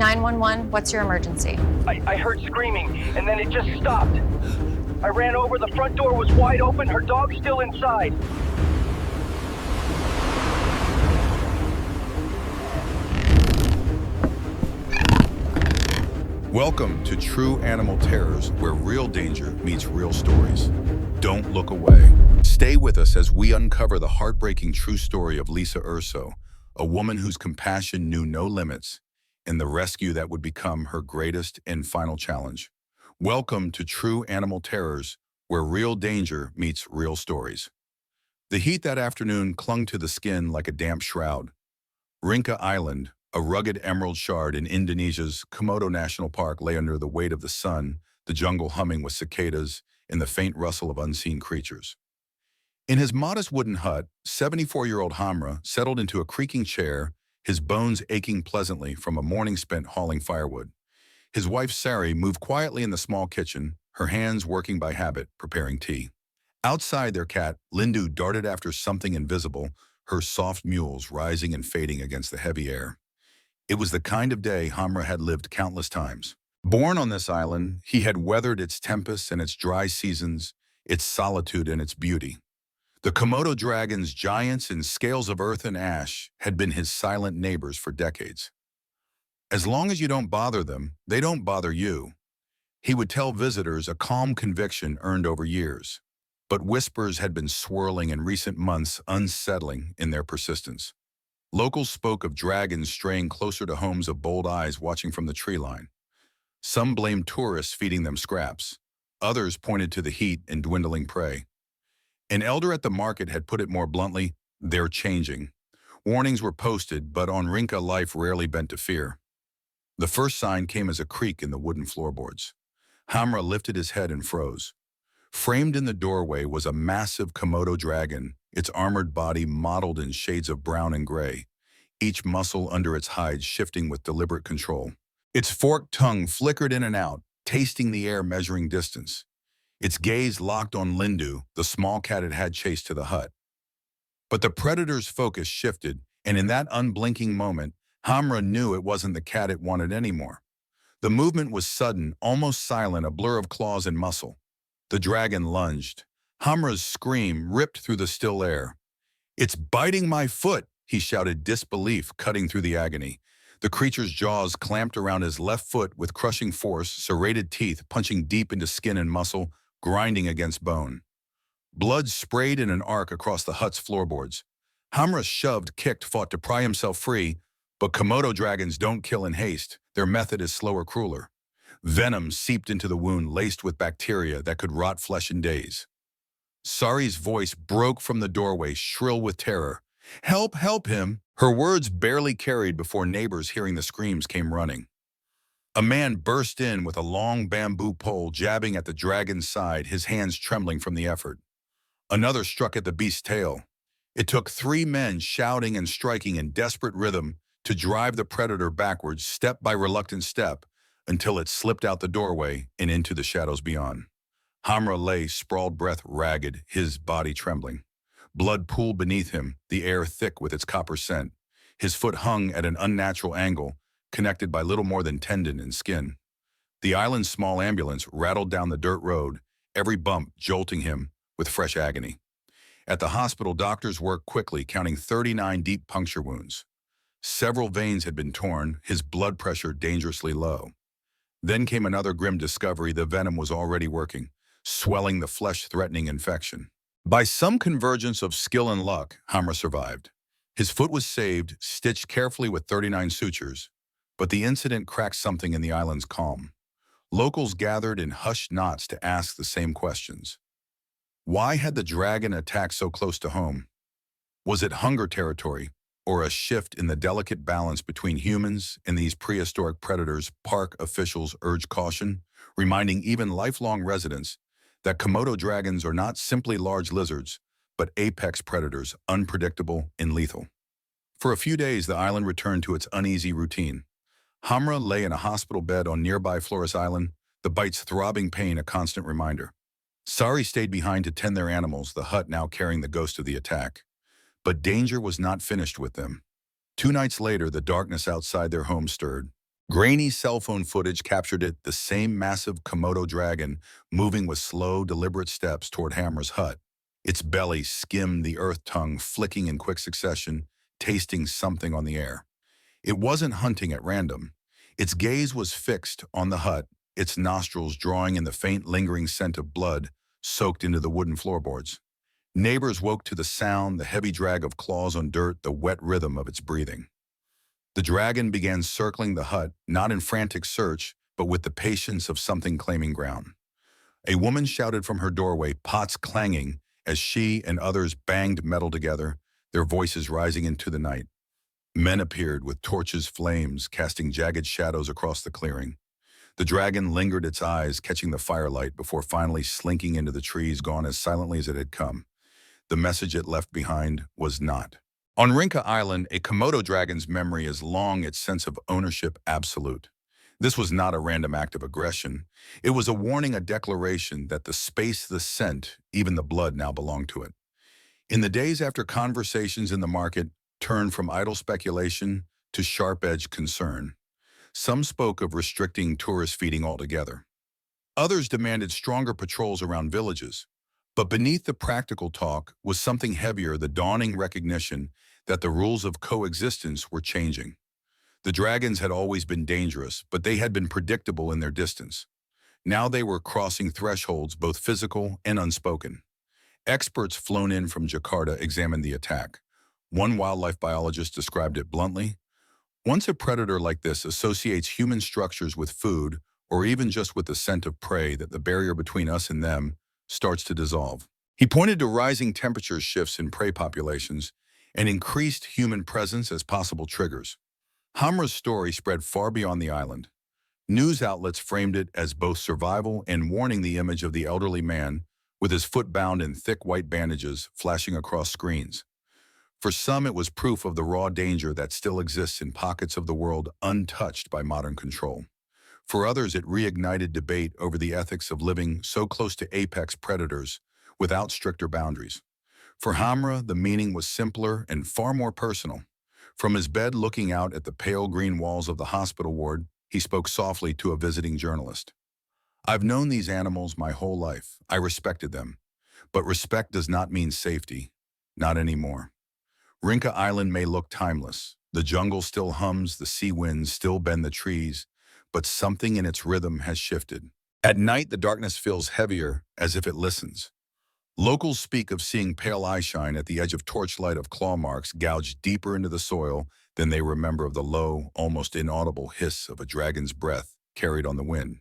911, what's your emergency? I heard screaming, and then it just stopped. I ran over, the front door was wide open, her dog's still inside. Welcome to True Animal Terrors, where real danger meets real stories. Don't look away. Stay with us as we uncover the heartbreaking true story of Lisa Urso, a woman whose compassion knew no limits, and the rescue that would become her greatest and final challenge. Welcome to True Animal Terrors, where real danger meets real stories. The heat that afternoon clung to the skin like a damp shroud. Rinka Island, a rugged emerald shard in Indonesia's Komodo National Park, lay under the weight of the sun, the jungle humming with cicadas and the faint rustle of unseen creatures. In his modest wooden hut, 74-year-old Hamra settled into a creaking chair, his bones aching pleasantly from a morning spent hauling firewood. His wife Sari moved quietly in the small kitchen, her hands working by habit, preparing tea. Outside, their cat, Lindu, darted after something invisible, her soft mules rising and fading against the heavy air. It was the kind of day Hamra had lived countless times. Born on this island, he had weathered its tempests and its dry seasons, its solitude and its beauty. The Komodo dragons, giants and scales of earth and ash, had been his silent neighbors for decades. As long as you don't bother them, they don't bother you. He would tell visitors, a calm conviction earned over years. But whispers had been swirling in recent months, unsettling in their persistence. Locals spoke of dragons straying closer to homes of bold eyes watching from the tree line. Some blamed tourists feeding them scraps. Others pointed to the heat and dwindling prey. An elder at the market had put it more bluntly, "They're changing." Warnings were posted, but on Rinka life rarely bent to fear. The first sign came as a creak in the wooden floorboards. Hamra lifted his head and froze. Framed in the doorway was a massive Komodo dragon, its armored body mottled in shades of brown and gray, each muscle under its hide shifting with deliberate control. Its forked tongue flickered in and out, tasting the air, measuring distance. Its gaze locked on Lindu, the small cat it had chased to the hut. But the predator's focus shifted, and in that unblinking moment, Hamra knew it wasn't the cat it wanted anymore. The movement was sudden, almost silent, a blur of claws and muscle. The dragon lunged. Hamra's scream ripped through the still air. "It's biting my foot," he shouted, disbelief cutting through the agony. The creature's jaws clamped around his left foot with crushing force, serrated teeth punching deep into skin and muscle, grinding against bone. Blood sprayed in an arc across the hut's floorboards. Hamra shoved, kicked, fought to pry himself free, but Komodo dragons don't kill in haste. Their method is slower, crueler. Venom seeped into the wound, laced with bacteria that could rot flesh in days. Sari's voice broke from the doorway, shrill with terror. "Help, help him!" Her words barely carried before neighbors hearing the screams came running. A man burst in with a long bamboo pole, jabbing at the dragon's side, his hands trembling from the effort. Another struck at the beast's tail. It took 3 men shouting and striking in desperate rhythm to drive the predator backwards, step by reluctant step, until it slipped out the doorway and into the shadows beyond. Hamra lay, sprawled, breath ragged, his body trembling. Blood pooled beneath him, the air thick with its copper scent. His foot hung at an unnatural angle, connected by little more than tendon and skin. The island's small ambulance rattled down the dirt road, every bump jolting him with fresh agony. At the hospital, doctors worked quickly, counting 39 deep puncture wounds. Several veins had been torn, his blood pressure dangerously low. Then came another grim discovery: the venom was already working, swelling the flesh-threatening infection. By some convergence of skill and luck, Hamra survived. His foot was saved, stitched carefully with 39 sutures, but the incident cracked something in the island's calm. Locals gathered in hushed knots to ask the same questions. Why had the dragon attacked so close to home? Was it hunger territory, or a shift in the delicate balance between humans and these prehistoric predators? Park officials urged caution, reminding even lifelong residents that Komodo dragons are not simply large lizards, but apex predators, unpredictable and lethal. For a few days, the island returned to its uneasy routine. Hamra lay in a hospital bed on nearby Flores Island, the bite's throbbing pain a constant reminder. Sari stayed behind to tend their animals, the hut now carrying the ghost of the attack. But danger was not finished with them. 2 nights later, the darkness outside their home stirred. Grainy cell phone footage captured it, the same massive Komodo dragon moving with slow, deliberate steps toward Hamra's hut. Its belly skimmed the earth tongue, flicking in quick succession, tasting something on the air. It wasn't hunting at random. Its gaze was fixed on the hut, its nostrils drawing in the faint, lingering scent of blood soaked into the wooden floorboards. Neighbors woke to the sound, the heavy drag of claws on dirt, the wet rhythm of its breathing. The dragon began circling the hut, not in frantic search, but with the patience of something claiming ground. A woman shouted from her doorway, pots clanging, as she and others banged metal together, their voices rising into the night. Men appeared with torches' flames, casting jagged shadows across the clearing. The dragon lingered, its eyes catching the firelight before finally slinking into the trees, gone as silently as it had come. The message it left behind was not. On Rinka Island, a Komodo dragon's memory is long, its sense of ownership absolute. This was not a random act of aggression. It was a warning, a declaration that the space, the scent, even the blood now belonged to it. In the days after, conversations in the market turned from idle speculation to sharp-edged concern. Some spoke of restricting tourist feeding altogether. Others demanded stronger patrols around villages. But beneath the practical talk was something heavier, the dawning recognition that the rules of coexistence were changing. The dragons had always been dangerous, but they had been predictable in their distance. Now they were crossing thresholds, both physical and unspoken. Experts flown in from Jakarta examined the attack. One wildlife biologist described it bluntly. Once a predator like this associates human structures with food, or even just with the scent of prey, that the barrier between us and them starts to dissolve. He pointed to rising temperature shifts in prey populations and increased human presence as possible triggers. Hamra's story spread far beyond the island. News outlets framed it as both survival and warning, the image of the elderly man with his foot bound in thick white bandages flashing across screens. For some, it was proof of the raw danger that still exists in pockets of the world untouched by modern control. For others, it reignited debate over the ethics of living so close to apex predators without stricter boundaries. For Hamra, the meaning was simpler and far more personal. From his bed looking out at the pale green walls of the hospital ward, he spoke softly to a visiting journalist. "I've known these animals my whole life. I respected them. But respect does not mean safety. Not anymore. Rinka Island may look timeless. The jungle still hums, the sea winds still bend the trees, but something in its rhythm has shifted. At night, the darkness feels heavier, as if it listens. Locals speak of seeing pale eye shine at the edge of torchlight, of claw marks gouged deeper into the soil than they remember, of the low, almost inaudible hiss of a dragon's breath carried on the wind.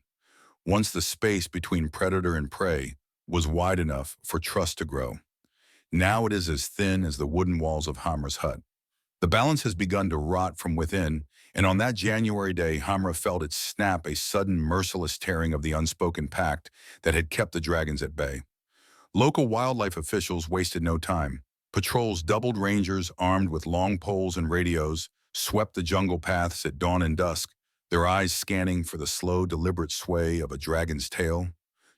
Once the space between predator and prey was wide enough for trust to grow. Now it is as thin as the wooden walls of Hamra's hut. The balance has begun to rot from within, and on that January day, Hamra felt it snap, a sudden, merciless tearing of the unspoken pact that had kept the dragons at bay. Local wildlife officials wasted no time. Patrols doubled, rangers armed with long poles and radios swept the jungle paths at dawn and dusk, their eyes scanning for the slow, deliberate sway of a dragon's tail.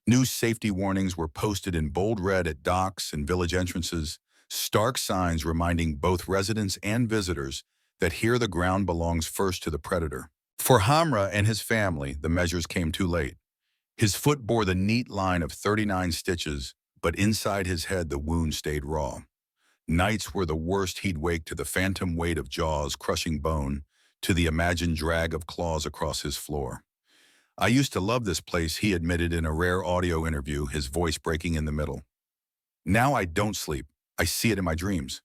New safety warnings were posted in bold red at docks and village entrances, stark signs reminding both residents and visitors that here the ground belongs first to the predator. For Hamra and his family, the measures came too late. His foot bore the neat line of 39 stitches, but inside his head the wound stayed raw. Nights were the worst. He'd wake to the phantom weight of jaws crushing bone, to the imagined drag of claws across his floor. "I used to love this place," he admitted in a rare audio interview, his voice breaking in the middle. "Now I don't sleep. I see it in my dreams.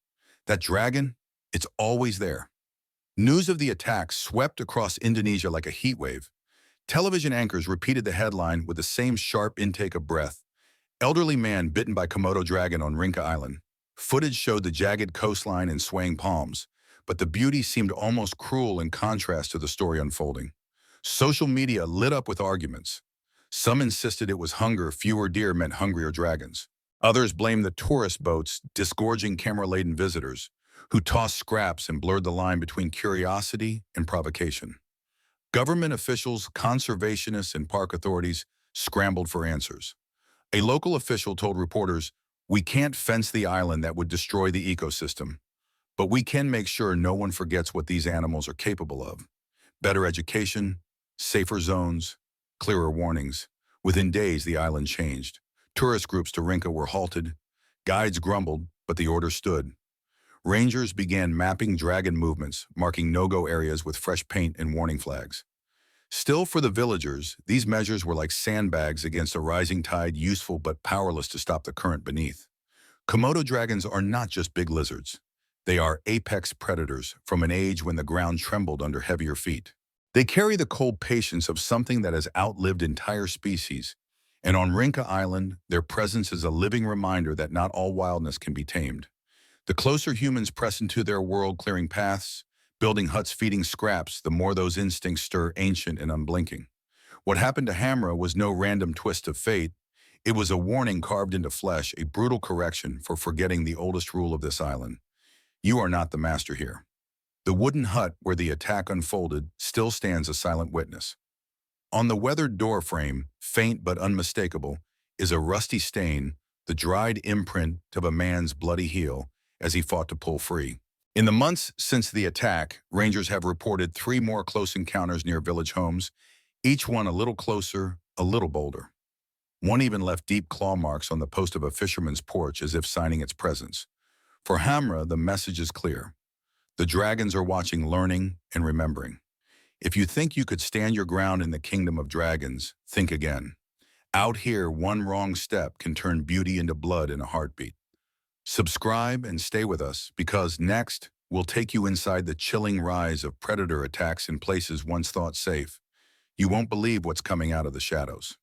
That dragon, it's always there." News of the attack swept across Indonesia like a heat wave. Television anchors repeated the headline with the same sharp intake of breath. "Elderly man bitten by Komodo dragon on Rinka Island." Footage showed the jagged coastline and swaying palms, but the beauty seemed almost cruel in contrast to the story unfolding. Social media lit up with arguments. Some insisted it was hunger, fewer deer meant hungrier dragons. Others blamed the tourist boats, disgorging camera-laden visitors, who tossed scraps and blurred the line between curiosity and provocation. Government officials, conservationists, and park authorities scrambled for answers. A local official told reporters, "We can't fence the island, that would destroy the ecosystem. But we can make sure no one forgets what these animals are capable of." Better education, safer zones, clearer warnings. Within days, the island changed. Tourist groups to Rinka were halted. Guides grumbled, but the order stood. Rangers began mapping dragon movements, marking no-go areas with fresh paint and warning flags. Still, for the villagers, these measures were like sandbags against a rising tide, useful but powerless to stop the current beneath. Komodo dragons are not just big lizards. They are apex predators from an age when the ground trembled under heavier feet. They carry the cold patience of something that has outlived entire species, and on Rinka Island, their presence is a living reminder that not all wildness can be tamed. The closer humans press into their world, clearing paths, building huts, feeding scraps, the more those instincts stir, ancient and unblinking. What happened to Hamra was no random twist of fate. It was a warning carved into flesh, a brutal correction for forgetting the oldest rule of this island. You are not the master here. The wooden hut where the attack unfolded still stands a silent witness. On the weathered door frame, faint but unmistakable, is a rusty stain, the dried imprint of a man's bloody heel as he fought to pull free. In the months since the attack, rangers have reported 3 more close encounters near village homes, each one a little closer, a little bolder. One even left deep claw marks on the post of a fisherman's porch as if signing its presence. For Hamra, the message is clear. The dragons are watching, learning, and remembering. If you think you could stand your ground in the kingdom of dragons, think again. Out here, one wrong step can turn beauty into blood in a heartbeat. Subscribe and stay with us, because next, we'll take you inside the chilling rise of predator attacks in places once thought safe. You won't believe what's coming out of the shadows.